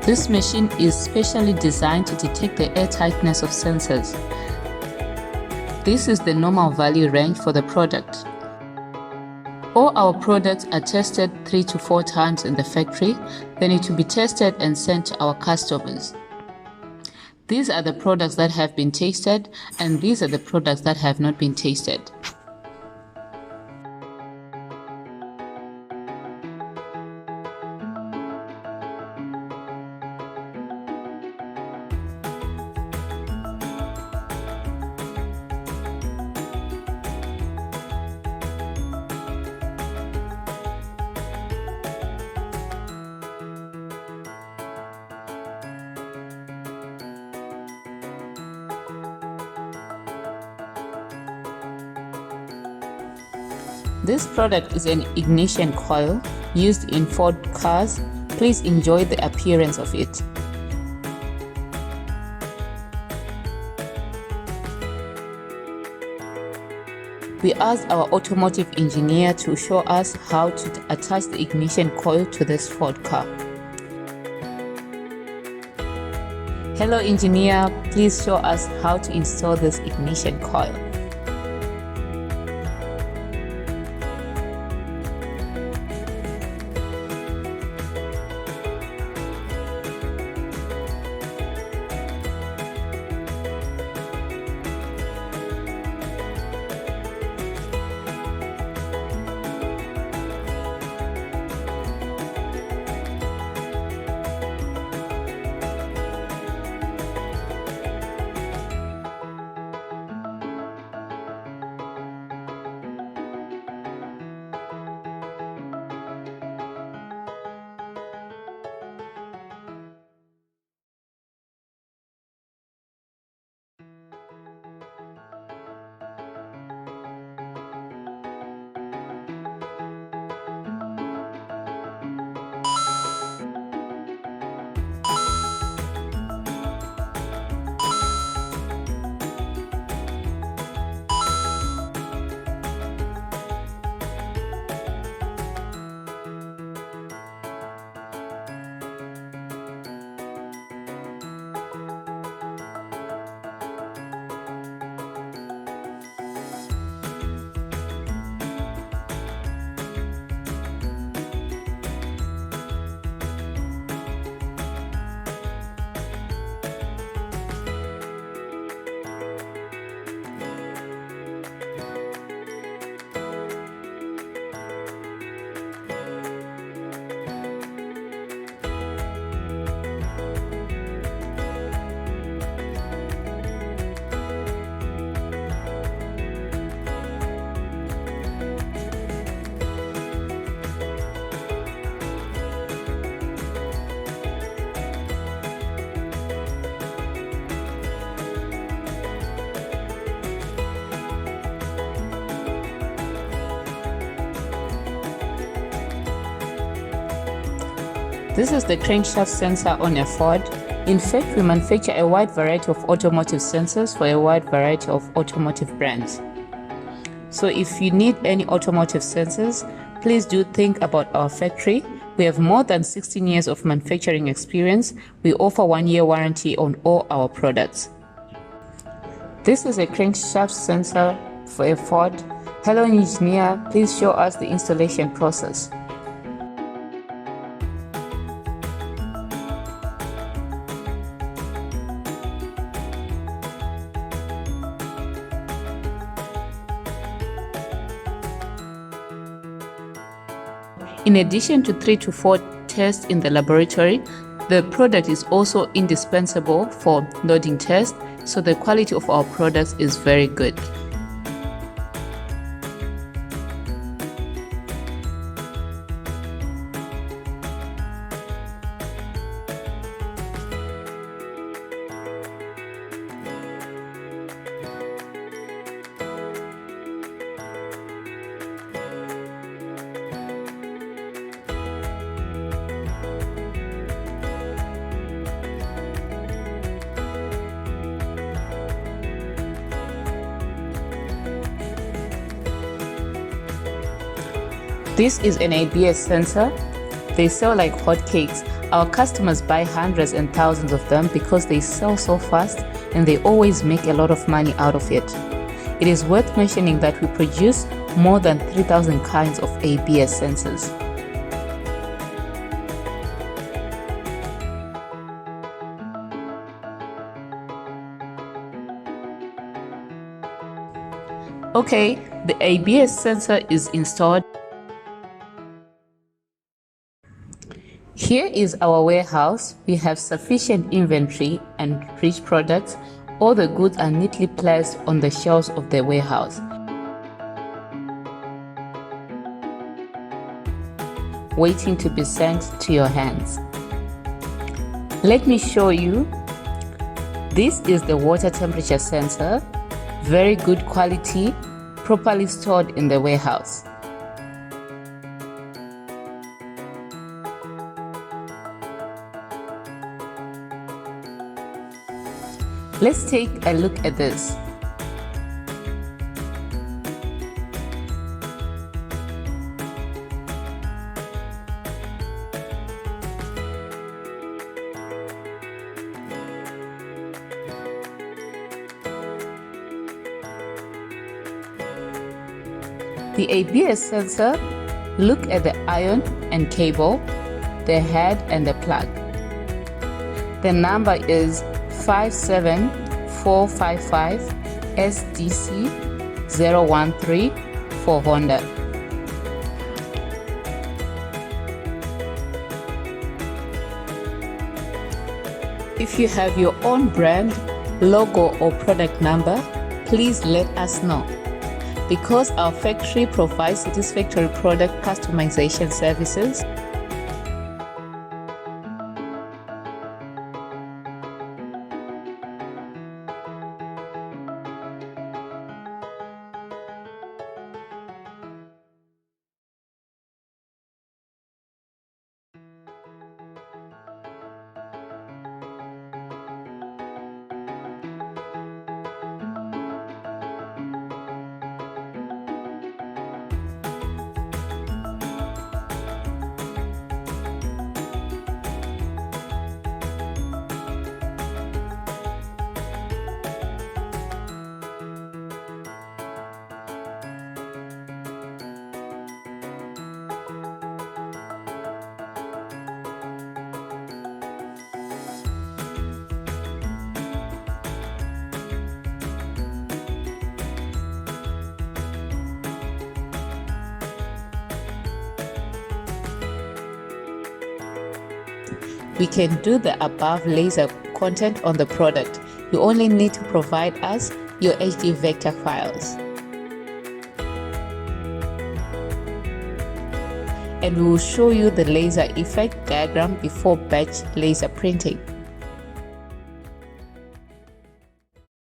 This machine is specially designed to detect the airtightness of sensors. This is the normal value range for the product. All our products are tested 3 to 4 times in the factory, then it will be tested and sent to our customers. These are the products that have been tasted, and these are the products that have not been tasted. This product is an ignition coil used in Ford cars. Please enjoy the appearance of it. We asked our automotive engineer to show us how to attach the ignition coil to this Ford car. Hello engineer, please show us how to install this ignition coil. This is the crankshaft sensor on a Ford. In fact, we manufacture a wide variety of automotive sensors for a wide variety of automotive brands. So if you need any automotive sensors, please do think about our factory. We have more than 16 years of manufacturing experience. We offer 1-year warranty on all our products. This is a crankshaft sensor for a Ford. Hello engineer, please show us the installation process. In addition to 3 to 4 tests in the laboratory, the product is also indispensable for loading tests, so the quality of our products is very good. This is an ABS sensor. They sell like hotcakes. Our customers buy hundreds and thousands of them because they sell so fast and they always make a lot of money out of it. It is worth mentioning that we produce more than 3,000 kinds of ABS sensors. Okay, the ABS sensor is installed. Here is our warehouse. We have sufficient inventory and rich products. All the goods are neatly placed on the shelves of the warehouse, waiting to be sent to your hands. Let me show you. This is the water temperature sensor. Very good quality, properly stored in the warehouse. Let's take a look at this. The ABS sensor, look at the iron and cable, the head and the plug. The number is 57455 SDC 013 for Honda. If you have your own brand, logo or product number, please let us know. Because our factory provides satisfactory product customization services, we can do the above laser content on the product. You only need to provide us your HD vector files. And we will show you the laser effect diagram before batch laser printing.